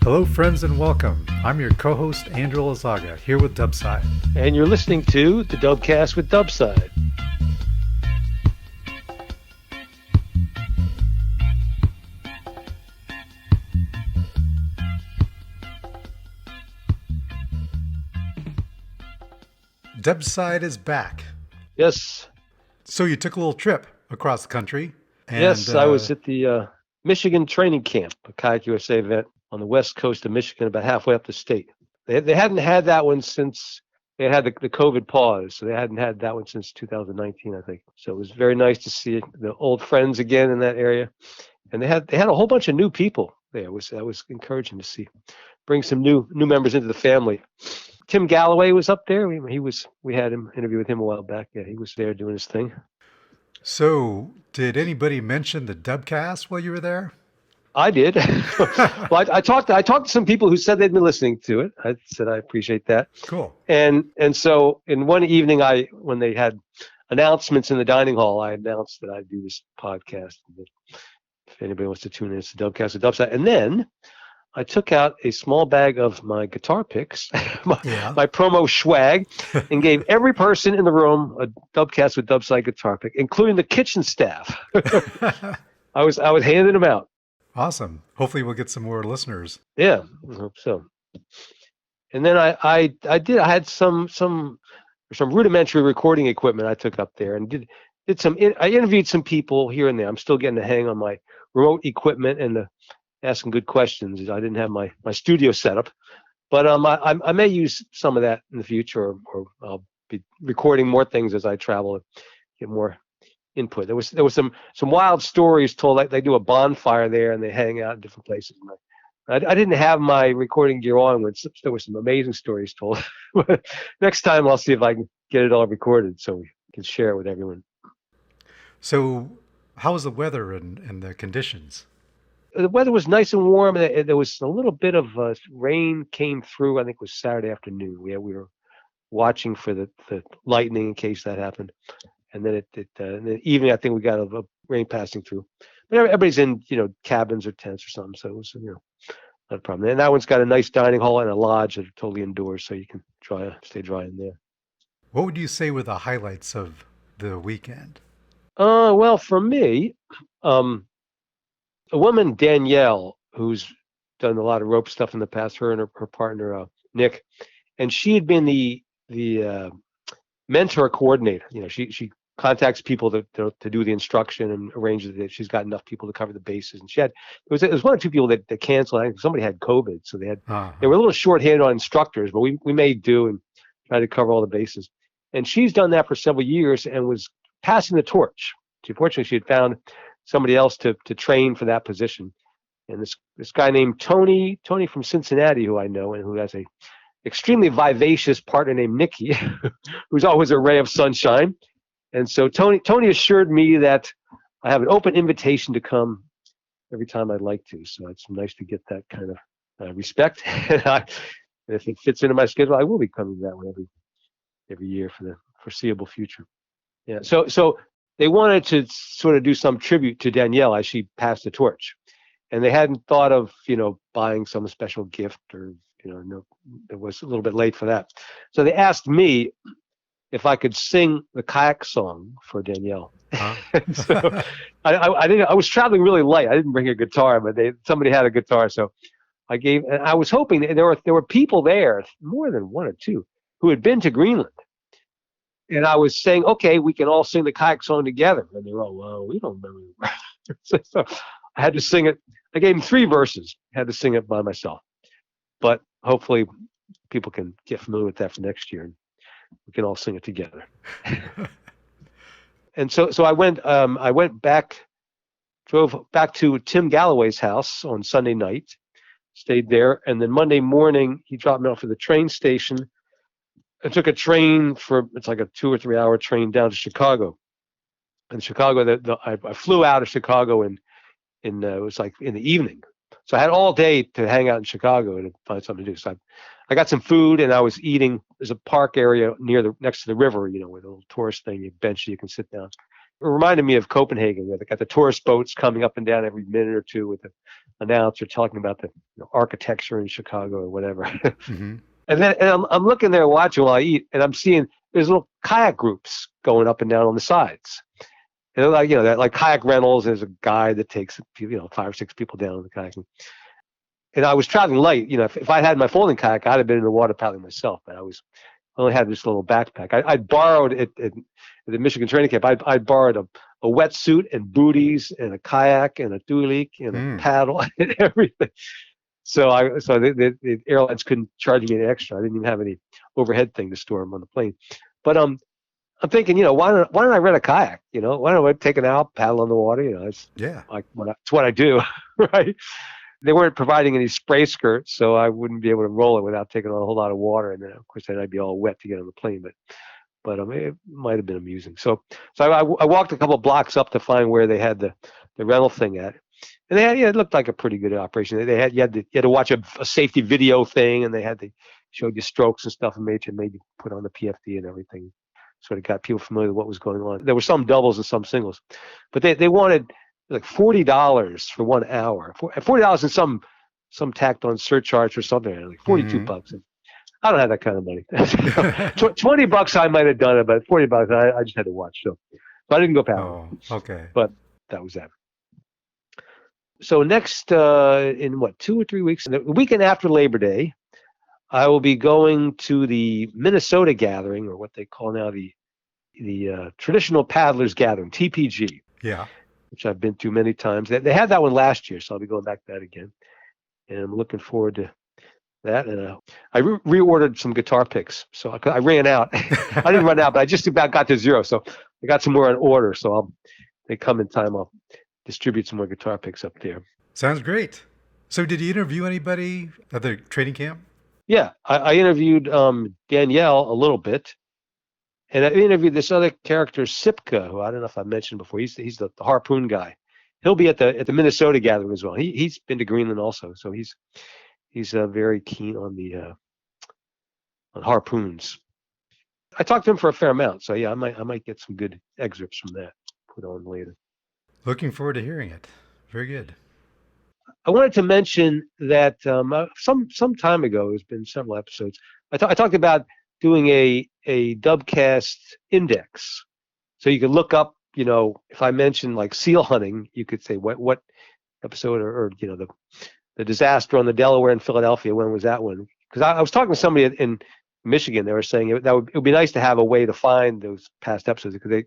Hello, friends, and welcome. I'm your co-host, Andrew Iisaavaraq, here with Dubside. And you're listening to the Dubcast with Dubside. Dubside is back. Yes. So you took a little trip across the country. And, yes, I was at the Michigan training camp, a Qajaq USA event on the west coast of Michigan, about halfway up the state. They hadn't had that one since they had the COVID pause, so they hadn't had that one since 2019, I think. So it was very nice to see the old friends again in that area, and they had a whole bunch of new people there. That was encouraging to see, bring some new members into the family. Tim Galloway was up there. We had him interview with him a while back. Yeah, he was there doing his thing. So, did anybody mention the Dubcast while you were there? I did. Well, I talked to some people who said they'd been listening to it. I said I appreciate that. Cool. And so in one evening, when they had announcements in the dining hall, I announced that I'd do this podcast. If anybody wants to tune in, it's the Dubcast with Dubside. And then I took out a small bag of my guitar picks, my promo swag, and gave every person in the room a Dubcast with Dubside guitar pick, including the kitchen staff. I was handing them out. Awesome. Hopefully we'll get some more listeners. Yeah, I hope so. And then I had some rudimentary recording equipment I took up there and I interviewed some people here and there. I'm still getting the hang on my remote equipment and asking good questions. I didn't have my studio set up, but I may use some of that in the future, or I'll be recording more things as I travel and get more input. There was some wild stories told. Like they do a bonfire there and they hang out in different places. I didn't have my recording gear on when there were some amazing stories told. Next time I'll see if I can get it all recorded so we can share it with everyone. So how was the weather and the conditions? The weather was nice and warm. There was a little bit of rain came through. I think it was Saturday afternoon. We were watching for the lightning in case that happened. And then in the evening, I think we got a rain passing through. But everybody's in, cabins or tents or something. So it was, not a problem. And that one's got a nice dining hall and a lodge that are totally indoors, so you can stay dry in there. What would you say were the highlights of the weekend? Well, for me, a woman, Danielle, who's done a lot of rope stuff in the past, her and her partner, Nick, and she had been the mentor coordinator. She contacts people to do the instruction and arranges that she's got enough people to cover the bases. And it was one or two people that canceled. I think somebody had COVID, so they were a little shorthanded on instructors, but we made do and tried to cover all the bases. And she's done that for several years and was passing the torch. Fortunately, she had found somebody else to train for that position. And this guy named Tony from Cincinnati, who I know and who has a extremely vivacious partner named Nikki, who's always a ray of sunshine. And so Tony assured me that I have an open invitation to come every time I'd like to. So it's nice to get that kind of respect. And if it fits into my schedule, I will be coming that way every year for the foreseeable future. Yeah. So they wanted to sort of do some tribute to Danielle as she passed the torch, and they hadn't thought of buying some special gift or no, it was a little bit late for that. So they asked me if I could sing the kayak song for Danielle. So I was traveling really light. I didn't bring a guitar, but somebody had a guitar, so and I was hoping that there were people there, more than one or two, who had been to Greenland. And I was saying, okay, we can all sing the kayak song together. And they were all, well, we don't remember. So I had to sing it. I gave them 3 verses. I had to sing it by myself. But hopefully people can get familiar with that for next year. And we can all sing it together. And so I went back, drove back to Tim Galloway's house on Sunday night, stayed there. And then Monday morning, he dropped me off at the train station. I took a train it's like a 2 or 3 hour train down to Chicago. In Chicago, I flew out of Chicago it was like in the evening. So I had all day to hang out in Chicago and find something to do. So I got some food and I was eating. There's a park area next to the river, with a little tourist thing, a bench you can sit down. It reminded me of Copenhagen, where they got the tourist boats coming up and down every minute or two with the announcer talking about the architecture in Chicago or whatever. Mm-hmm. And I'm looking there watching while I eat, and I'm seeing there's little kayak groups going up and down on the sides. And they're like, that like kayak rentals. There's a guy that takes 5 or 6 people down on the kayak. And I was traveling light. If I had my folding kayak, I'd have been in the water paddling myself. But I only had this little backpack. I borrowed it at the Michigan training camp. I borrowed a wetsuit and booties and a kayak and a tulik and a paddle and everything. So the airlines couldn't charge me any extra. I didn't even have any overhead thing to store them on the plane. But I'm thinking, why don't I rent a kayak? Why don't I take an out, paddle on the water? It's what I do, right? They weren't providing any spray skirts, so I wouldn't be able to roll it without taking on a whole lot of water. And then, of course, I'd be all wet to get on the plane. But it might have been amusing. So I walked a couple of blocks up to find where they had the rental thing at. And they had, it looked like a pretty good operation. You had to watch a safety video thing, and they showed you strokes and stuff, and made you put on the PFD and everything. Sort of got people familiar with what was going on. There were some doubles and some singles, but they wanted like $40 for 1 hour, $40 and some tacked on surcharge or something, like $42. And I don't have that kind of money. $20 I might have done it, but $40 I just had to watch. So I didn't go past. Oh, okay. But that was that. So next, in 2 or 3 weeks, the weekend after Labor Day, I will be going to the Minnesota gathering, or what they call now the Traditional Paddlers Gathering, TPG. Yeah. Which I've been to many times. They had that one last year, so I'll be going back to that again. And I'm looking forward to that. And I reordered some guitar picks, so I ran out. I didn't run out, but I just about got to zero. So I got some more on order. So they come in time. I'll distribute some more guitar picks up there. Sounds great. So did you interview anybody at the training camp? Yeah, I interviewed Danielle a little bit. And I interviewed this other character, Sipka, who I don't know if I mentioned before. He's the harpoon guy. He'll be at the Minnesota gathering as well. He's been to Greenland also, so he's very keen on the on harpoons. I talked to him for a fair amount, so yeah, I might get some good excerpts from that put on later. Looking forward to hearing it. Very good. I wanted to mention that some time ago, it's been several episodes, I talked about doing a Dubcast index. So you could look up, if I mentioned like seal hunting, you could say what episode or the disaster on the Delaware in Philadelphia, when was that one? Because I was talking to somebody in Michigan, they were saying it would be nice to have a way to find those past episodes, because they,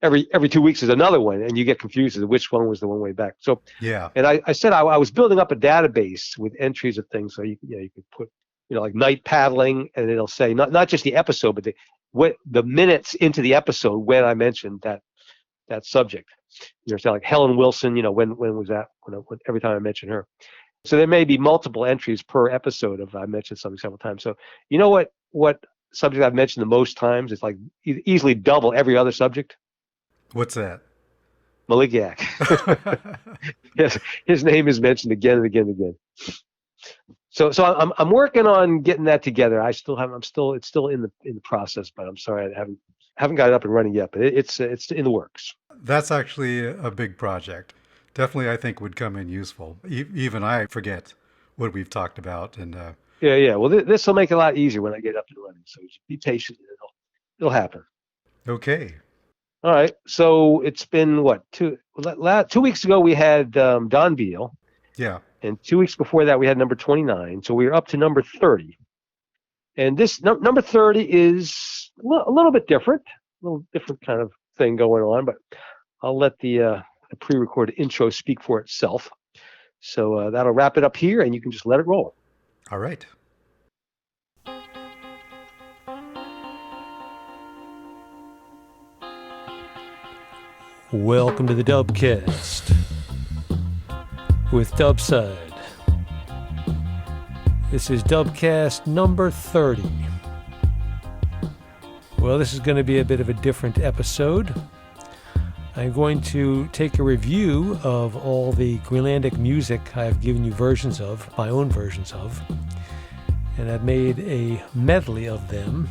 every 2 weeks is another one, and you get confused as to which one was the one way back. So yeah, and I said I was building up a database with entries of things, so you could put like night paddling, and it'll say not just the episode, but the minutes into the episode when I mentioned that subject. So like Helen Wilson, when was that? When every time I mention her. So there may be multiple entries per episode if I mentioned something several times. So what subject I've mentioned the most times? It's like easily double every other subject. What's that? Maligiak. Yes, his name is mentioned again and again and again. So I'm working on getting that together. It's still in the process, but I'm sorry I haven't got it up and running yet. But it's in the works. That's actually a big project. Definitely, I think would come in useful. Even I forget what we've talked about, and yeah. Well, this will make it a lot easier when I get up and running. So just be patient. It'll happen. Okay. All right. So it's been 2 weeks ago we had Don Beal. Yeah. And 2 weeks before that, we had number 29. So we are up to number 30. And this number 30 is a little bit different, a little different kind of thing going on. But I'll let the pre-recorded intro speak for itself. So that'll wrap it up here, and you can just let it roll. All right. Welcome to the Dubcast with Dubside. This is Dubcast number 30. Well, this is going to be a bit of a different episode. I'm going to take a review of all the Greenlandic music I've given you versions of, my own versions of, and I've made a medley of them,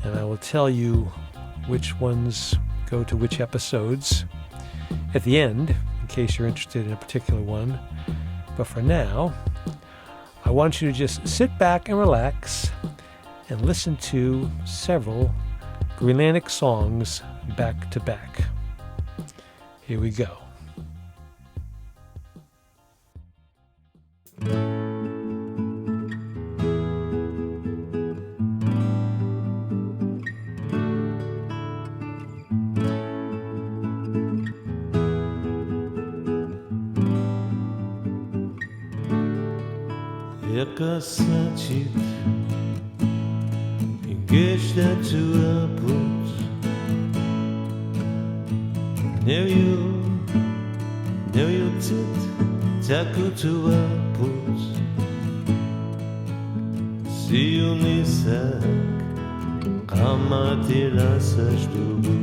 and I will tell you which ones go to which episodes at the end, in case you're interested in a particular one. But for now, I want you to just sit back and relax and listen to several Greenlandic songs back to back. Here we go. Eqqissineq Ingersted to a put Near you tit Taku to a put See you nisak Qamatila sajdugu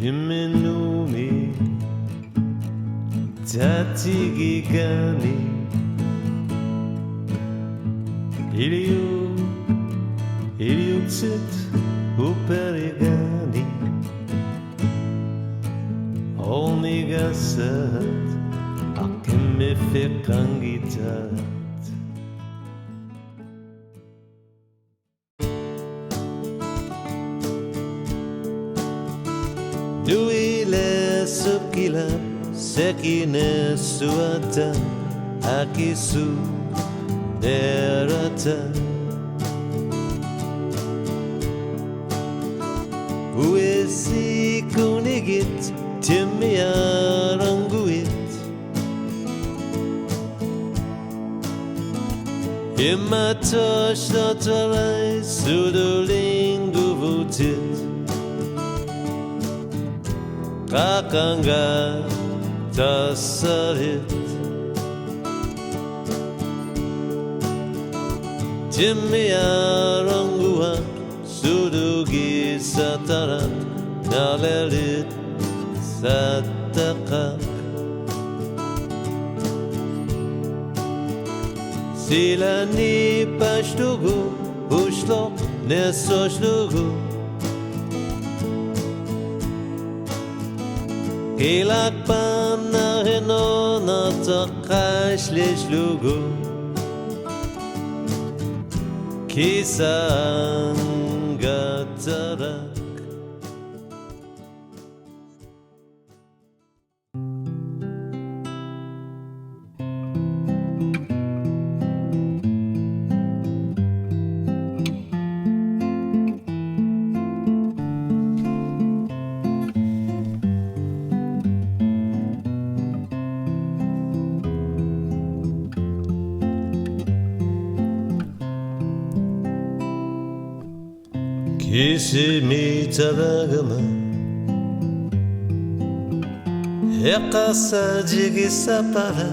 Himenumi Tatigigani Iliutit Uperigani Onnigasat Akimifikangitat Duile Sukila Sekine suata akisu derata Uesi kunigit timiaranguit Imatosh lotalai sudulinguvutit Qaqqanga Tasarit Timiarangua Sudugi Satarat Nalelit Sattaqaq Sila ni pashtugu Ushlok nesoshtugu Kilak panahino nataqash lugu Kisangatarak Kisimitavagama Eqqissineq sapara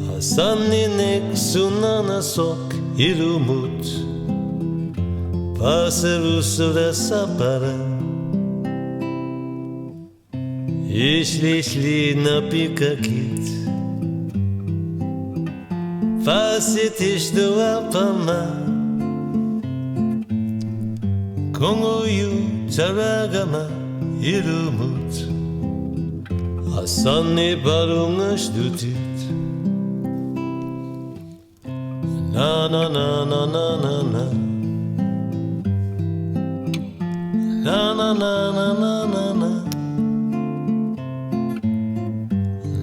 Hasanninek sunana sok ilumut Pasevusura sapara Ishli napikakit Fasitishduapama Kongoyu taragama irumut Hasanni barungash dutit Na na na na na na na Na na na na na na na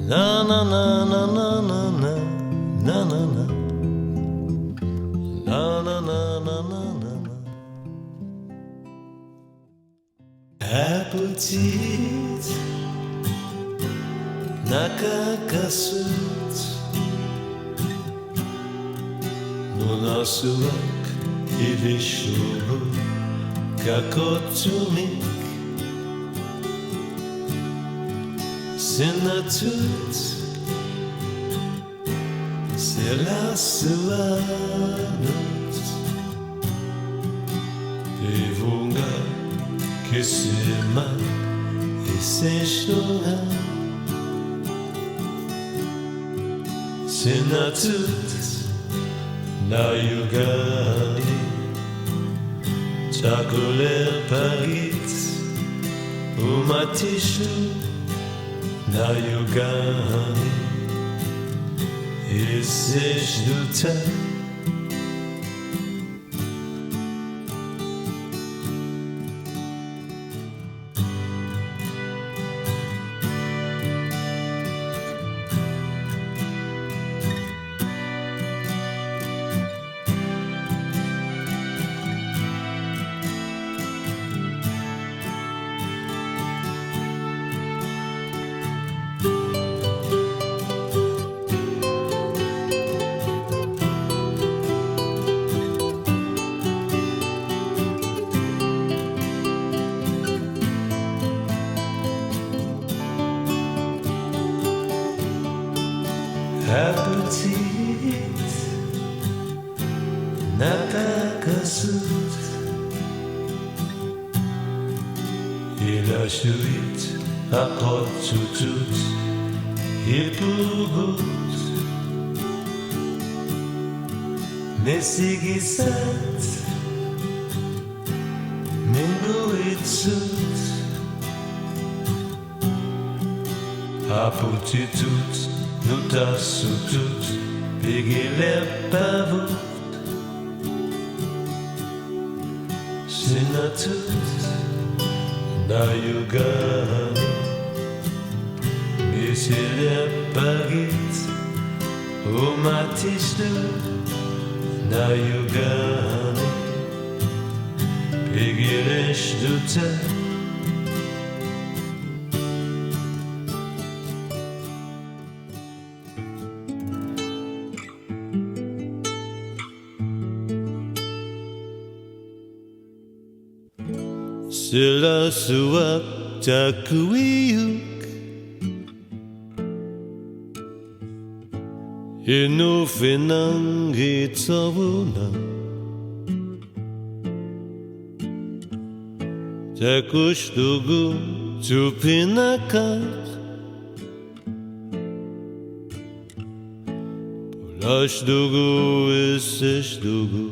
Na na na na na na na Na na na Na na na na na Appetit nakakasut Naasumik ilishubu kakotumik Sinatut Sila suanut Devunga Kisima Iseshuna Sinatut Nayugani Sakuler pagit umatishu na yugani isishduta Appetit natakasut Ilashuit akotutut Hipugut Mesigisat Minguitsut Aputitut Nutasutut Pigilepavut Sinatut Nayugani Misilepagit Umatishtu Nayugani Pigileshduta Sila suak takuiyuk Inu finangi tsavuna Takushtugu tupinakak Polashtugu isishtugu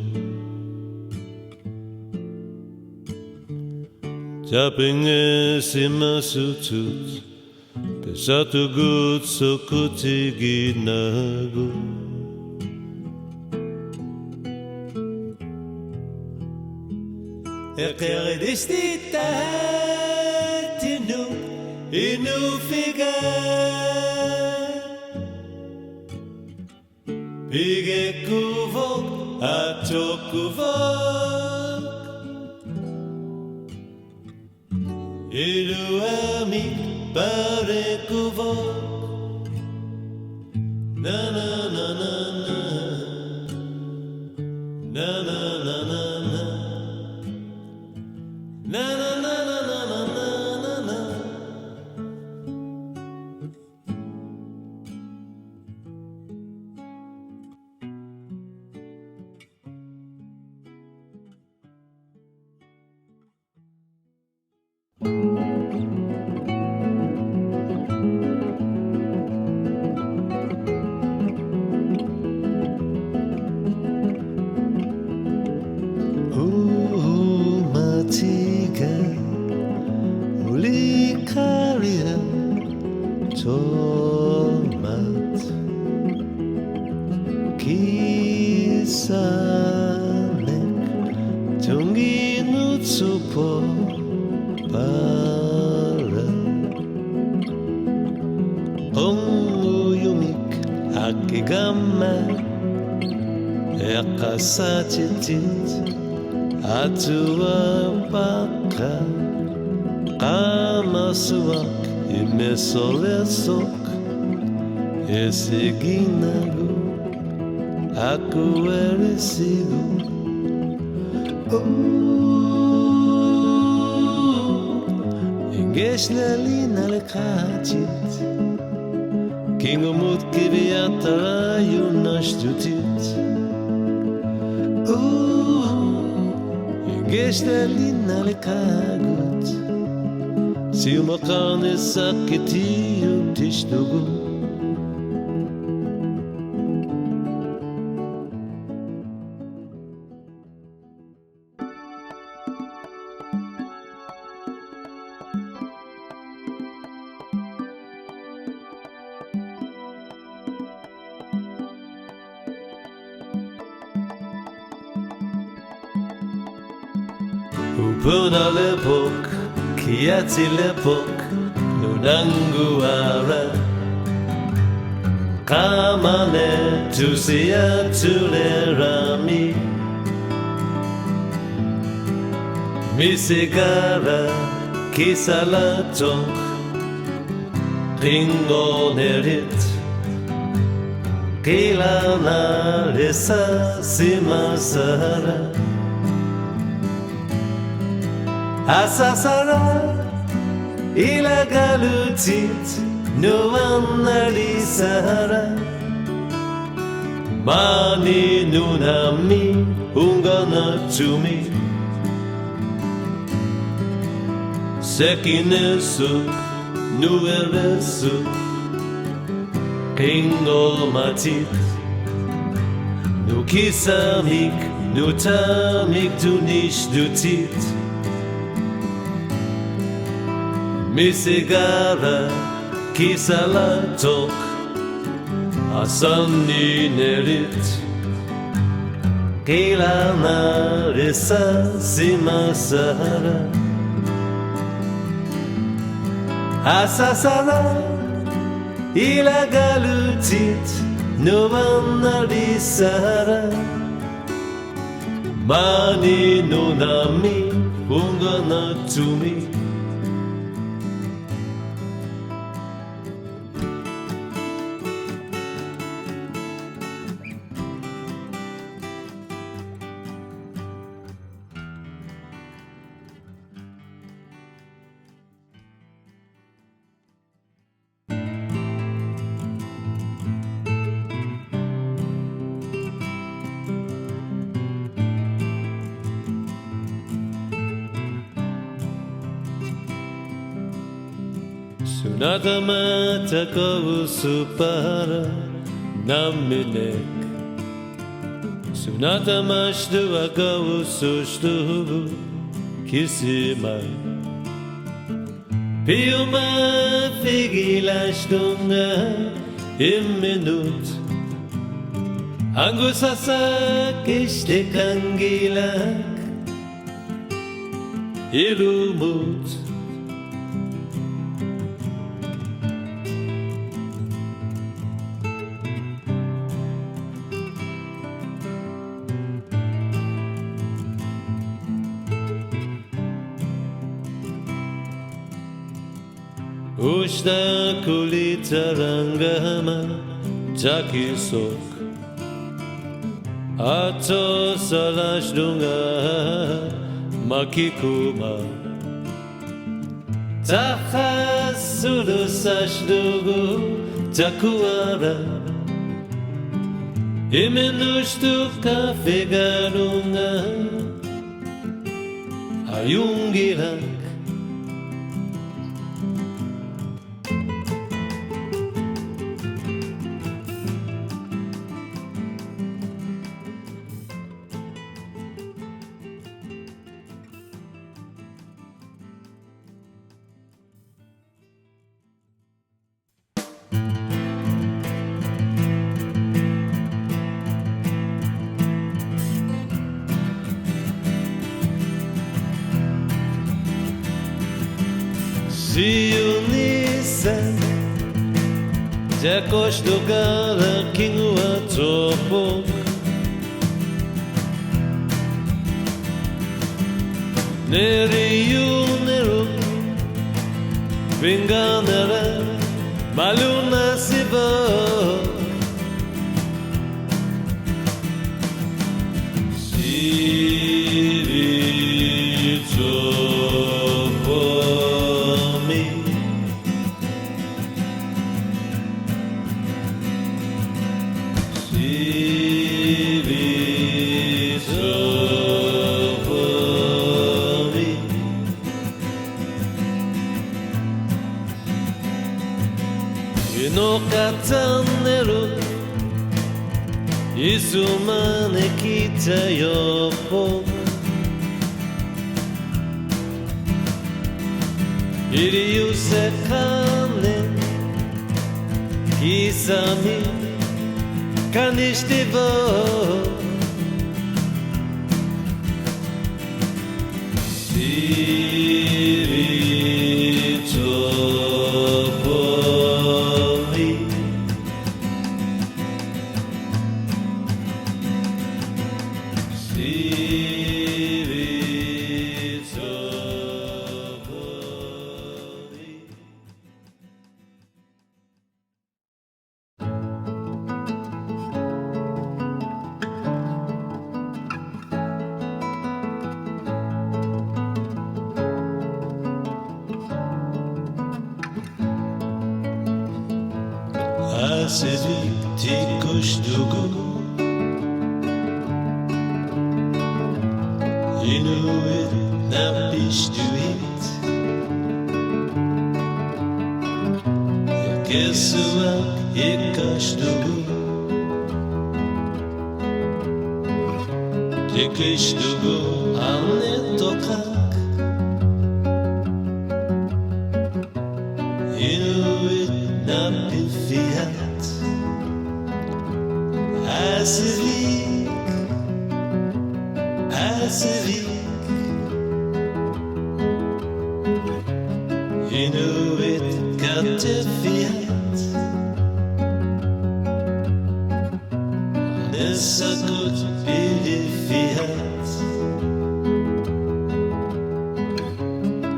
Tapping simasutut Pesatugut sokutiginagu Eqqissineq Inuk figa Pigekuvok atokuvok Iluamik parekuvok Na na na na na Na na na na na Na na na na na na na na Matiga Ulikaria Tomat Eqqissineq Tunginutsupo Para Onguyumik Akigama Eqasatitit Atuapaka Qamasuak Imesolesok Esiginagu Akuerisigu Ingerlaliinnaleqaagut Qinngunnga kiviatara yunashtutit Ingerlaliinnaleqaagut Siumaqarni sakkitiyu tishtugu Upuna lepok, Katsi lepok, Nunanguara. Kamane tusia tulerami. Misigara kisalatok, Qinngunnerit. Kilana lesa simasara. Asasara ilagalutit nuannalisara. Mani nunami ungana tumi. Sekinesu nueresu. Qingolmatit. Nukisamik nutamik tunishdutit. Misigara kisalatok asani nerit. Kilana resa simasara. Asasara ilagalutit nuannalisara. Mani nunami ungana tumi. Sunatamata supara naminek. Sunatamashdu sushtu kisimai. Piuma figilashdunga imminut. Angusassaq ishtekangilak ilumut. Ushta kulitarangama jakisok. Ato salashdunga makikuma. Tahasulusashdugu takuara. Iminushtu kafigarunga ayungilak. Siunisan Jakoshtukala Qinnguaq. Neriuneru Vinganara Maluna Siva. Sivittorpormi. Sivittorpormi. Inokataneru Isumane kitayopok. Iriusekane Kisami Kanishtivo. Sivittorpormi. Sivittorpormi. Asivik tikkushtugu Inuit napishtuit Eqqissineq ikkashtugu Tikishtugu amnetoqaq Inuit napifiat Asivik Inuit katifiat Nesakut bilifiat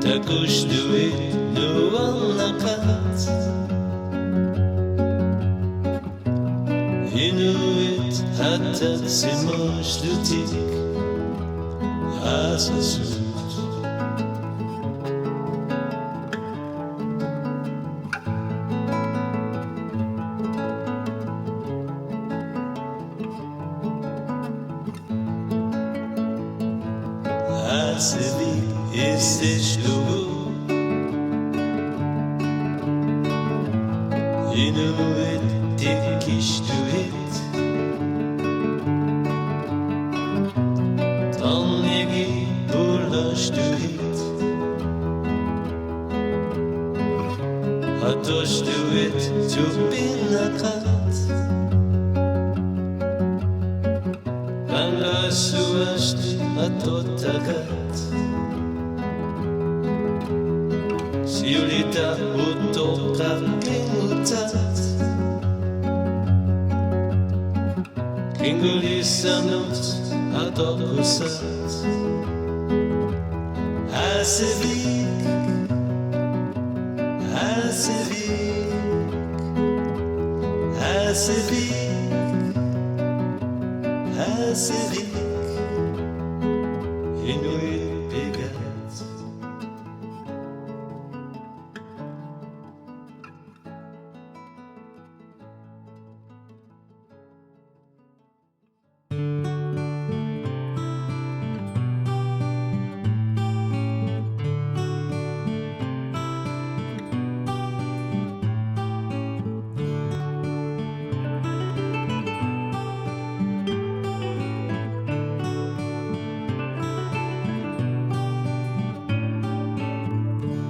Takushtuit nuannaqat Inuit hatat simoshlutik Asasut Asivik isishtugu Inuit tikkishtuit Tannegi burlashtuit Hatoshtuit tupinaqat Bangasuasht atotagat Siulita utoqaqqimutat Qingulissanut atoqusat Asivik Inuit pigat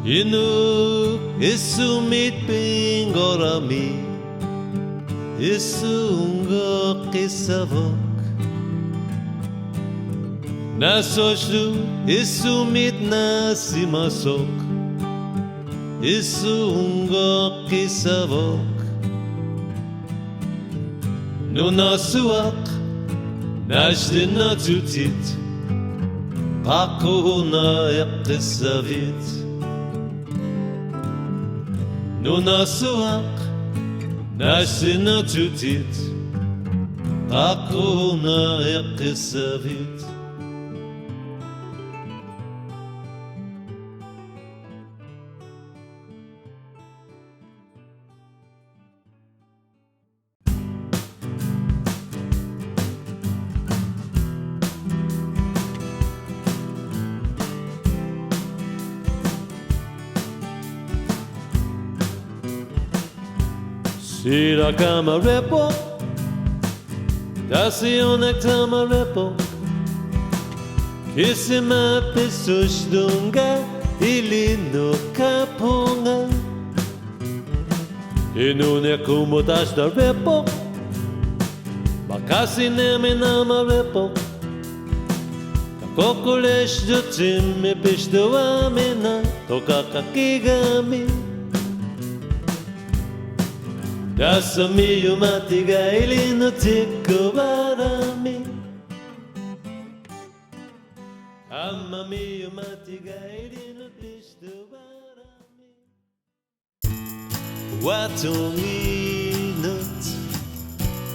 Inuk isumit pingorami Isunga qisavok Nasoshlu isumit nasimasok Isunga qisavok Nunasuaq Nashdina tutit Qaqquna eqqissavit Nunasuaq Nashdina tutit Qaqquna eqqissavit Sila kamarepo Dasionek tamarepo Kisima pisushdunga Ilino kapunga Inune kumutash da repo Makasi neme namarepo Kokolesh dutim me pishdoa mena tokakakigami Dasami yumatiga ilino tikobarami Amami yumatiga ilino pishdobarami Watunginut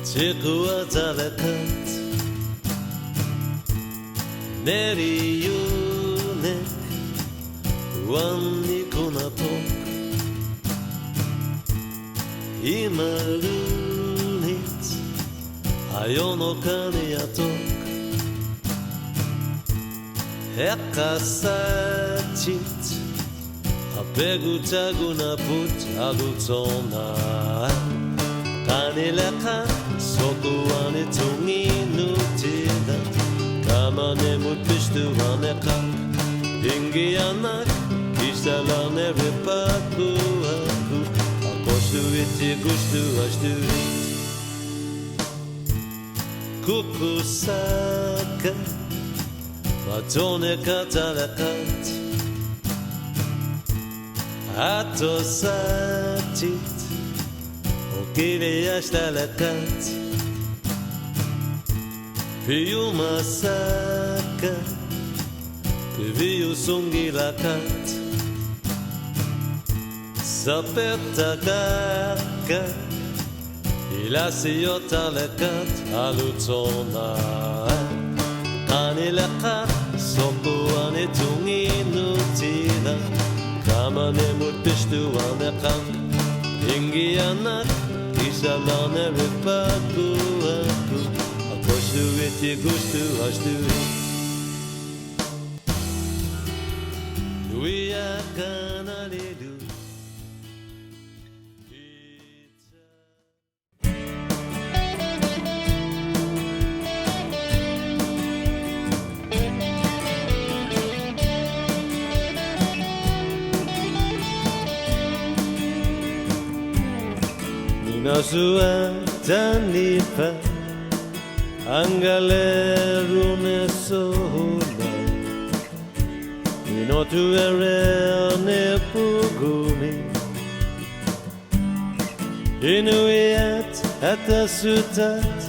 tikuatalakat Neriyunek Wani kunatok Imalunit Ayonokaniatok Eqqissineq Apegutagunaput alutsona Kanileka Sokuani tunginutila Kamane mutpishtuaneqa Ingianak Kistalane ripakuaku Akoshtuiti gushtuashtuit Kukusaka Matone katalakat Atosatit Okiliashtalakat Piyumasaka Piyusungilakat Sapetagaka Ilasiyotalekat Alutsona Anilekat Sokuane tunginutila Kamane mutpishtuaneqan Ingianak Isalane ripakuaku Akoshtuiti gushtuashtuit Juaaka nalilu Nasuatanipa Angalerune sola Inotuerene pugumi Inuiat atasutat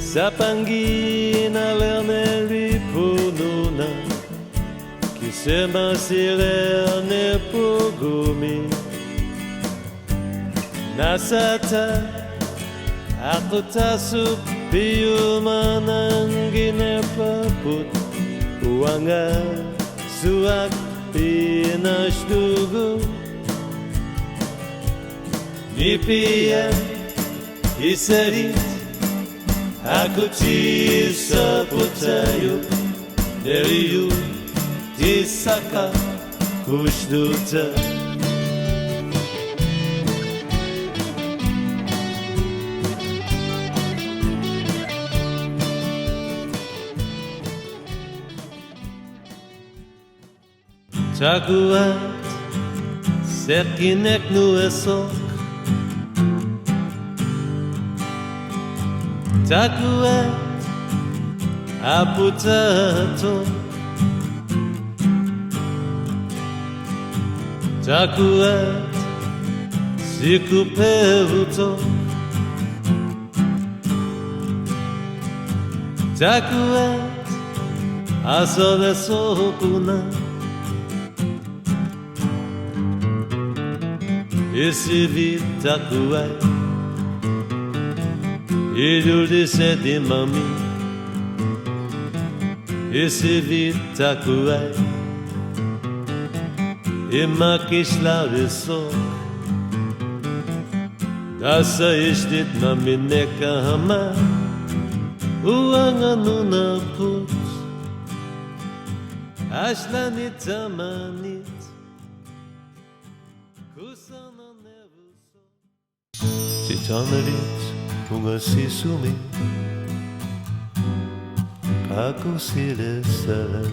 Sapangina lerneri pununa Kisemasirene pugumi Nasata Akutasuk Piyumananginepaput Uanga Suak Pinashtugu Nipia Isarit Akutisa Putayu Deriyu Disaka Kushduta Qaqqat Seqineq nuesok Qaqqat aputato Qaqqat sikuperuto Qaqqat asodesokuna Sivittorpormi Iduldisedimami Sivittorpormi Imakishlarisok Dasa istit naminekahama Uanganunaput Aslanitamanit Titanerit ungasisumi Pakusilesat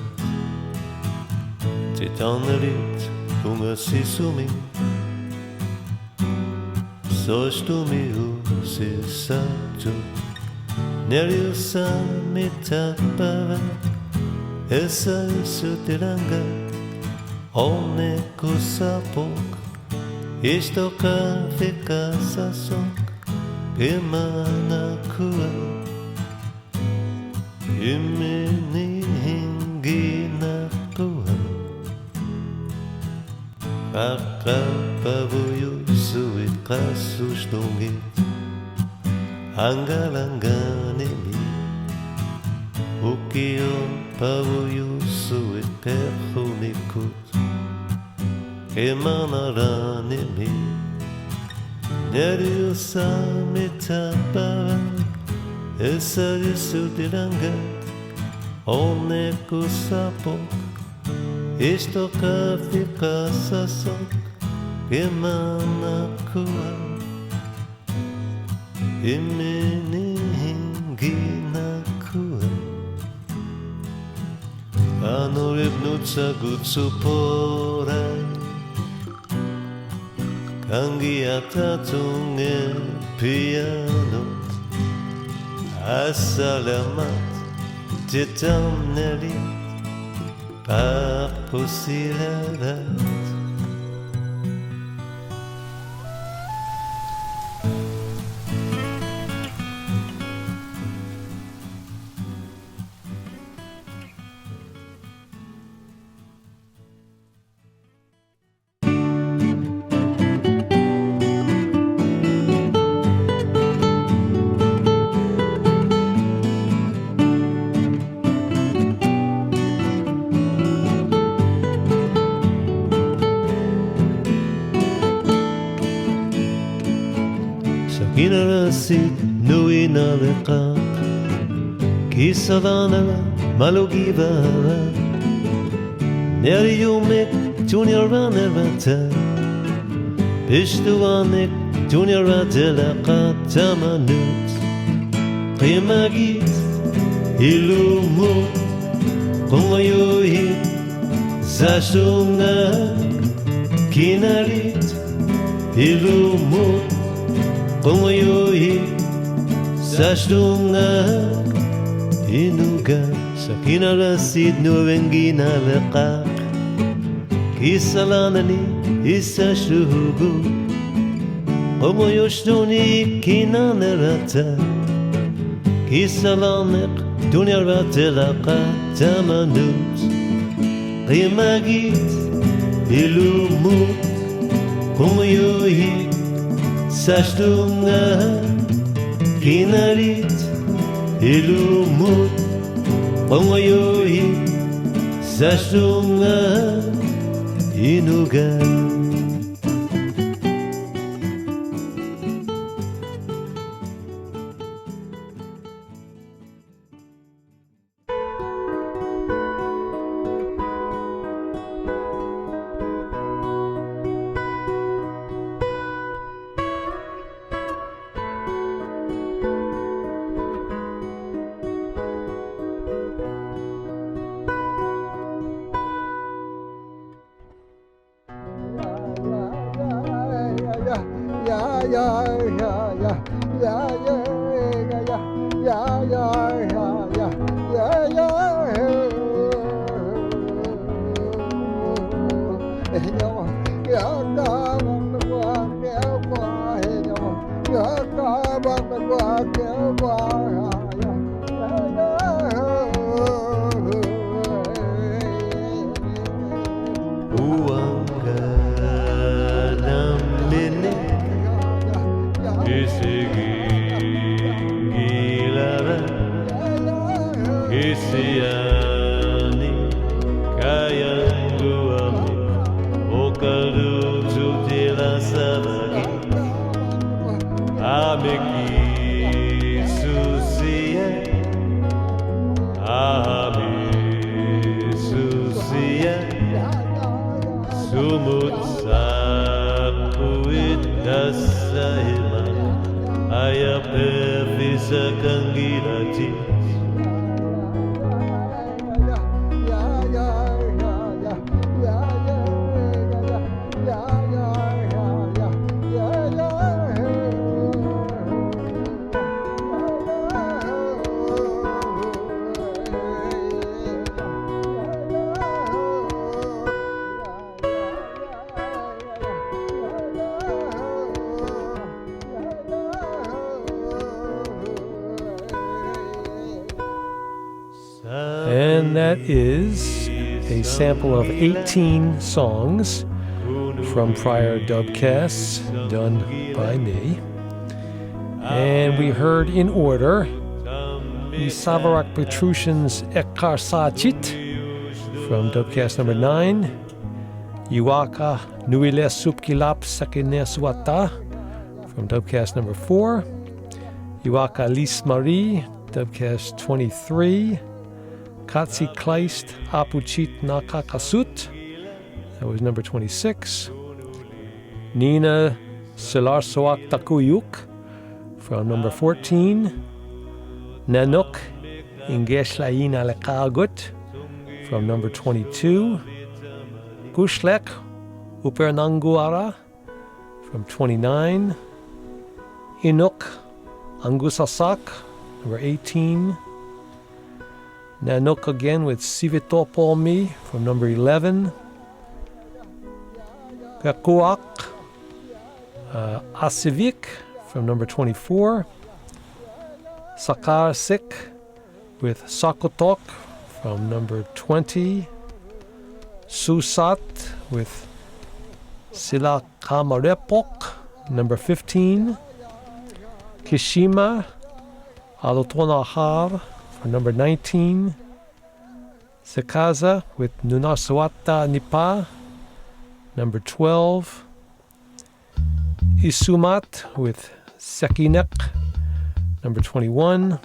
Titanerit ungasisumi Sostumiu sisatu Neriusamitapava esa sutiranga Angusassaq isto ka fica sasok Imanakua Imini hinginakua Akapavuyu suikasustungit Angalanganimi Ukio pavuyu suiperhunikut Imanaranimi Neriusamitapara Esarisudiranga Angusassaq isto ka fica sasok Imanakua Imini hinginakua Anuribnutsa gutsupora Kangiata tunge piano Assalamat titamneli Papusilarat Inarasi nuinaleqa Kisavanara malugivara Neriumek tunyaranarata Pishtuanek tunyaratelaqa tamanut Qimagit ilumut Qungayuhit zashunga Kinarit ilumut Qungayuhi sashdungak Inuga sakinarasid nuwenginaleqaq Kisalanani isashrugu Qungayushduni kinanerata Kisalaneq dunyarvatelaqa tamanut Qimagit ilumut Qungayuhi Sashdunga Kinarit Ilumut Qungayuhi Sashdunga Inuga And that is a sample of 18 songs from prior dubcasts done by me. And we heard in order Iisaavaraq Petrussen's Eqqissineq from dubcast number 9, Juaaka Nuile Supkilap Sakinesuata from dubcast number 4, Juaaka Lis Mari, dubcast 23, Katsi Kleist Apuchit Nakakasut, that was number 26, Nina Silarsoak Takuyuk from number 14, Nanook Ingerlaliinnaleqaagut from number 22, Qajaq Upernanguara from 29, Inuk Angusassaq, number 18, Nanook again with Sivittorpormi from number 11, Qeqquaq Asivik from number 24, Sakarsik with Sakotok from number 20, Sussat with Sila Kamarepok, number 15, Kishima Alotonahar for number 19, Sekaza with Nunaswata Nipa, number 12, Isumat with Eqqissineq, number 21,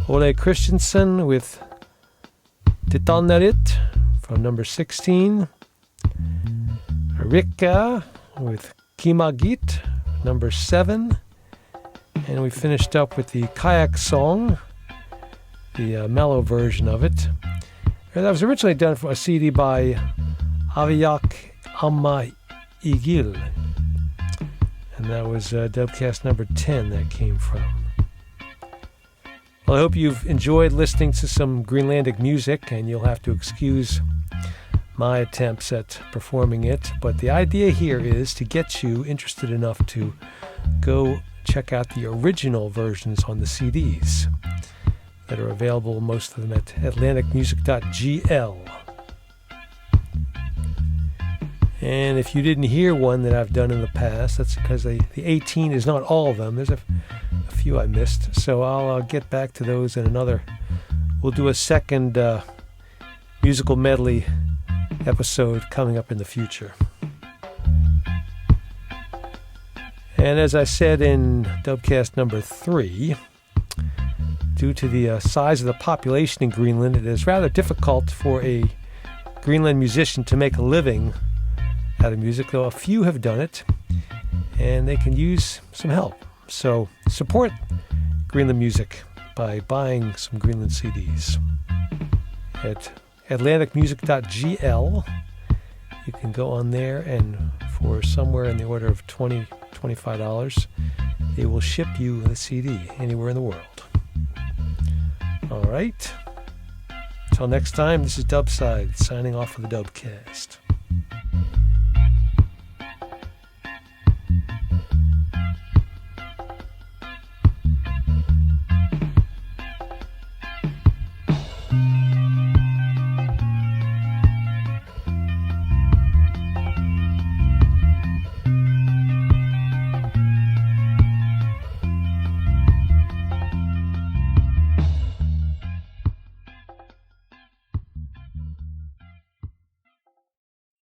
Ole Christensen with Titalnerit from number 16, Rikka with Kimagit, number 7, and we finished up with the kayak song, the mellow version of it. That was originally done for a CD by Aviak Amma Igil, and that was dubcast number 10 that came from. Well, I hope you've enjoyed listening to some Greenlandic music, and you'll have to excuse my attempts at performing it, but the idea here is to get you interested enough to go check out the original versions on the CDs that are available, most of them at atlanticmusic.gl. And if you didn't hear one that I've done in the past, that's because the 18 is not all of them. There's a few I missed, so I'll get back to those in another. We'll do a second musical medley episode coming up in the future. And as I said in dubcast number 3, due to the size of the population in Greenland, it is rather difficult for a Greenland musician to make a living out of music, though a few have done it, and they can use some help. So support Greenland music by buying some Greenland CDs. At atlanticmusic.gl, you can go on there, and for somewhere in the order of $20-25, they will ship you the CD anywhere in the world. All right. Until next time, this is Dubside signing off for the Dubcast.